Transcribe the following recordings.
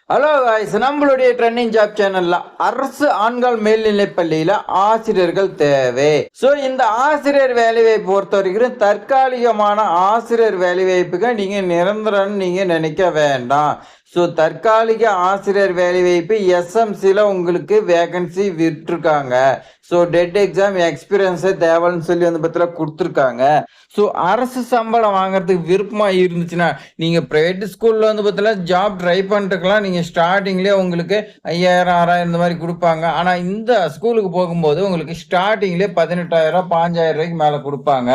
Hello guys, நம்மளுடைய trending job சேனல்ல அரசு ஆண்கள் மேல்நிலைப் பள்ளியில ஆசிரியர்கள் தேவை. ஸோ இந்த ஆசிரியர் வேலைவாய்ப்பு பொறுத்த வரைக்கும் தற்காலிகமான ஆசிரியர் வேலைவாய்ப்புக்கு நீங்க நிரந்தரம் நீங்க நினைக்க வேண்டாம். ஸோ தற்காலிக ஆசிரியர் வேலைவாய்ப்பு எஸ்எம்சியில் உங்களுக்கு வேகன்சி விட்டுருக்காங்க. ஸோ டெட் எக்ஸாம் எக்ஸ்பீரியன்ஸே தேவைன்னு சொல்லி பார்த்தீங்கன்னா கொடுத்துருக்காங்க. ஸோ அரசு சம்பளம் வாங்குறதுக்கு விருப்பமாக இருந்துச்சுன்னா நீங்கள் ப்ரைவேட் ஸ்கூலில் பார்த்தீங்கன்னா ஜாப் ட்ரை பண்ணுறதுக்கெல்லாம் நீங்கள் ஸ்டார்டிங்லேயே உங்களுக்கு 5000 6000 இந்த மாதிரி கொடுப்பாங்க. ஆனால் இந்த ஸ்கூலுக்கு போகும்போது உங்களுக்கு ஸ்டார்டிங்லேயே 18,000 5,000 ரூபாய்க்கு மேலே கொடுப்பாங்க.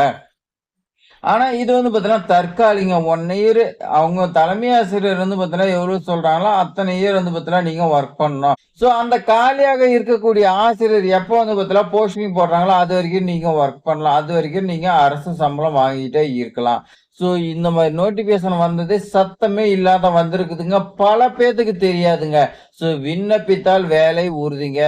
ஆனா இது பாத்தீங்கன்னா தற்காலிக 1 இயர் அவங்க தலைமை ஆசிரியர் பாத்தீங்கன்னா எவ்வளவு சொல்றாங்களோ அத்தனை இயர் பாத்தீங்கன்னா நீங்க ஒர்க் பண்ணணும். சோ அந்த காலியாக இருக்கக்கூடிய ஆசிரியர் எப்போ பாத்தீங்கன்னா போஸ்டிங் போடுறாங்களோ அது வரைக்கும் நீங்க ஒர்க் பண்ணலாம். அது வரைக்கும் நீங்க அரசு சம்பளம் வாங்கிட்டே இருக்கலாம். ஸோ இந்த மாதிரி நோட்டிஃபிகேஷன் வந்தது சத்தமே இல்லாத வந்திருக்குதுங்க. பல பேத்துக்கு தெரியாதுங்க. ஸோ விண்ணப்பித்தால் வேலை உறுதிங்க.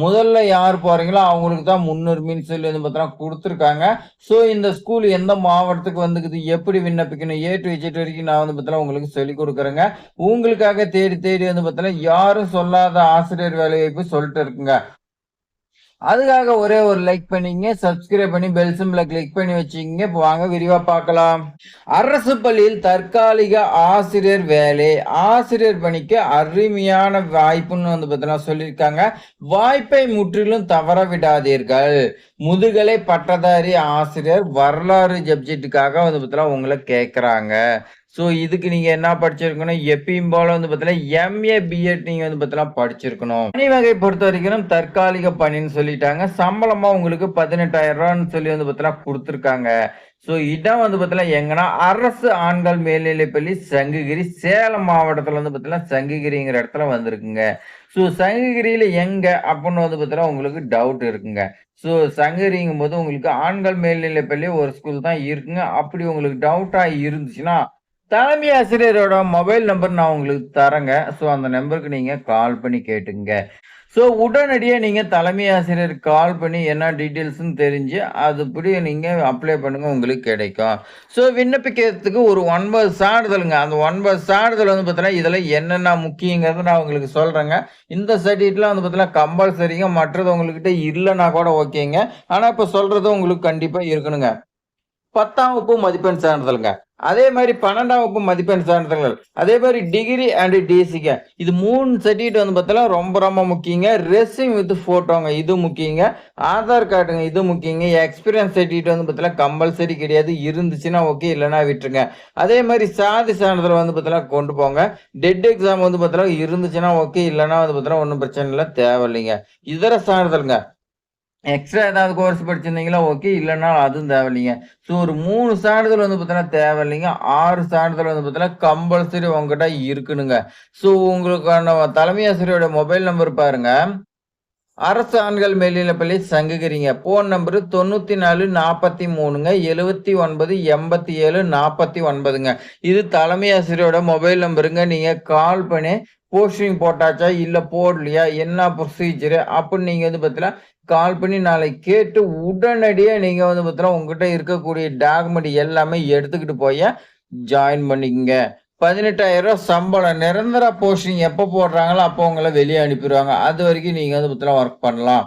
முதல்ல யார் போறீங்களோ அவங்களுக்கு தான் முன்னுரிமைன்னு சொல்லி பார்த்தீங்கன்னா கொடுத்துருக்காங்க. ஸோ இந்த ஸ்கூல் எந்த மாவட்டத்துக்கு வந்துக்குது, எப்படி விண்ணப்பிக்கணும், ஏ டு இஜெட் வரைக்கும் நான் பார்த்தீங்கன்னா உங்களுக்கு சொல்லிக் கொடுக்குறேங்க. உங்களுக்காக தேடி தேடி பார்த்தீங்கன்னா யாரும் சொல்லாத ஆசிரியர் வேலை வாய்ப்பு சொல்லிட்டு இருக்குங்க. அதுக்காக ஒரே ஒரு லைக் பண்ணிங்க, சப்ஸ்கிரைப் பண்ணி பெல் சிம்பிளை கிளிக் பண்ணி வச்சுக்கிங்க. இப்போ வாங்க விரிவா பார்க்கலாம். அரசு பள்ளியில் தற்காலிக ஆசிரியர் வேலை, ஆசிரியர் பணிக்கு அருமையான வாய்ப்புன்னு பார்த்தீங்கன்னா சொல்லியிருக்காங்க. வாய்ப்பை முற்றிலும் தவற விடாதீர்கள். முதுகலை பட்டதாரி ஆசிரியர் வரலாறு சப்ஜெக்டுக்காக பார்த்தீங்கன்னா உங்களை கேட்குறாங்க. ஸோ இதுக்கு நீங்க என்ன படிச்சிருக்கணும், எப்பயும் போல பார்த்தீங்கன்னா எம்ஏ பிஎட் நீங்க பார்த்தீங்கன்னா படிச்சிருக்கணும். பணி வகை பொறுத்த வரைக்கும் தற்காலிக பணின்னு சொல்லிட்டாங்க. சம்பளமா உங்களுக்கு 18,000 ரூபான்னு சொல்லி பார்த்தீங்கன்னா கொடுத்துருக்காங்க. ஸோ இதான் பார்த்தீங்கன்னா எங்கன்னா அரசு ஆண்கள் மேல்நிலைப்பள்ளி சங்ககிரி, சேலம் மாவட்டத்தில் பார்த்தீங்கன்னா சங்ககிரிங்கிற இடத்துல வந்திருக்குங்க. ஸோ சங்ககிரியில எங்க அப்படின்னு பார்த்தீங்கன்னா உங்களுக்கு டவுட் இருக்குங்க. ஸோ சங்ககிரிங்கும் போது உங்களுக்கு ஆண்கள் மேல்நிலைப்பள்ளி ஒரு ஸ்கூல் தான் இருக்குங்க. அப்படி உங்களுக்கு டவுட்டா இருந்துச்சுன்னா தலைமை ஆசிரியரோட மொபைல் நம்பர் நான் உங்களுக்கு தரேங்க. ஸோ அந்த நம்பருக்கு நீங்க கால் பண்ணி கேட்டுங்க. ஸோ உடனடியே நீங்க தலைமை ஆசிரியருக்கு கால் பண்ணி என்ன டீட்டெயில்ஸ்ன்னு தெரிஞ்சு அதுபடி நீங்க அப்ளை பண்ணுங்க, உங்களுக்கு கிடைக்கும். ஸோ விண்ணப்பிக்கிறதுக்கு ஒரு 9 சான்றிதழுங்க. அந்த 9 சான்றிதழ் பார்த்தீங்கன்னா இதில் என்னென்ன முக்கியங்கிறத நான் உங்களுக்கு சொல்றேங்க. இந்த சர்டிஃபிகேட்லாம் பார்த்தீங்கன்னா கம்பல்சரிங்க. மற்றது உங்கள்கிட்ட இல்லைன்னா கூட ஓகேங்க. ஆனால் இப்போ சொல்றது உங்களுக்கு கண்டிப்பா இருக்கணுங்க. 10ஆம் வகுப்பு மதிப்பெண் சான்றிதழ்ங்க. அதே மாதிரி 12ஆம் வகுப்பு மதிப்பெண் சான்றிதழ்கள். அதே மாதிரி டிகிரி அண்ட் டிசிங்க. இது 3 சர்டிஃபிகேட் பார்த்தீங்கன்னா ரொம்ப ரொம்ப முக்கியங்க. ரெஸ்யூம் வித் போட்டோங்க, இது முக்கியங்க. ஆதார் கார்டுங்க, இது முக்கியங்க. எக்ஸ்பீரியன்ஸ் சர்டிஃபிகேட் பார்த்தீங்கன்னா கம்பல்சரி கிடையாது. இருந்துச்சுன்னா ஓகே, இல்லைன்னா விட்டுருங்க. அதே மாதிரி சாதி சான்றிதழ் பார்த்தீங்கன்னா கொண்டு போங்க. டெட் எக்ஸாம் பார்த்தீங்கன்னா இருந்துச்சுன்னா ஓகே, இல்லைன்னா பார்த்தீங்கன்னா ஒன்றும் பிரச்சனை இல்லை, தேவையில்லைங்க. இதர சான்றிதழ்ங்க. எக்ஸ்ட்ரா ஏதாவது கோர்ஸ் படிச்சிருந்தீங்களா ஓகே, இல்லைன்னா அதுவும் தேவையில்லைங்க. ஸோ ஒரு 3 சான்றிதழ் பார்த்தீங்கன்னா தேவையில்லைங்க. 6 சான்றிதழ் பார்த்தீங்கன்னா கம்பல்சரி உங்ககிட்ட இருக்கணுங்க. ஸோ உங்களுக்கான தலைமை ஆசிரியரோட மொபைல் நம்பர் பாருங்க. அரசு ஆண்கள் மேல்நிலைப்பள்ளி சங்ககிரிங்க. Phone number 94 43ங்க 79 87 49ங்க. இது தலைமை ஆசிரியரோட மொபைல் நம்பருங்க. நீங்க கால் பண்ணி போஸ்டிங் போட்டாச்சா இல்ல போடலையா, என்ன ப்ரொசீஜர் அப்படின்னு நீங்க பார்த்தீங்கன்னா கால் பண்ணி நாளைக்கு கேட்டு உடனடியே நீங்க பார்த்தீங்கன்னா உங்ககிட்ட இருக்கக்கூடிய டாக்குமெண்ட் எல்லாமே எடுத்துக்கிட்டு போய் ஜாயின் பண்ணிக்கங்க. 18,000 சம்பளம். நிரந்தர போஸ்டிங் எப்போ போடுறாங்களோ அப்போ உங்களை வெளியே அனுப்பிடுவாங்க. அது வரைக்கும் நீங்க பார்த்தீங்கன்னா ஒர்க் பண்ணலாம்.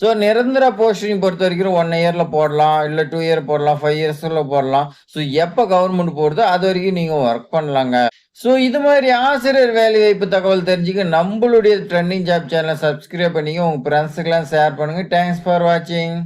ஸோ நிரந்தர போஸ்டிங் பொறுத்த வரைக்கும் 1 இயர்ல போடலாம், இல்லை 2 இயர் போடலாம், 5 இயர்ஸ்ல போடலாம். ஸோ எப்போ கவர்மெண்ட் போடுதோ அது வரைக்கும் நீங்க ஒர்க் பண்ணலாங்க. ஸோ இது மாதிரி ஆசிரியர் வேலைவாய்ப்பு தகவல் தெரிஞ்சுக்க நம்மளுடைய ட்ரெண்டிங் ஜாப் சேனலை சப்ஸ்கிரைப் பண்ணிங்க, உங்க ஃப்ரெண்ட்ஸுக்கெல்லாம் ஷேர் பண்ணுங்க. தேங்க்ஸ் ஃபார் வாட்சிங்.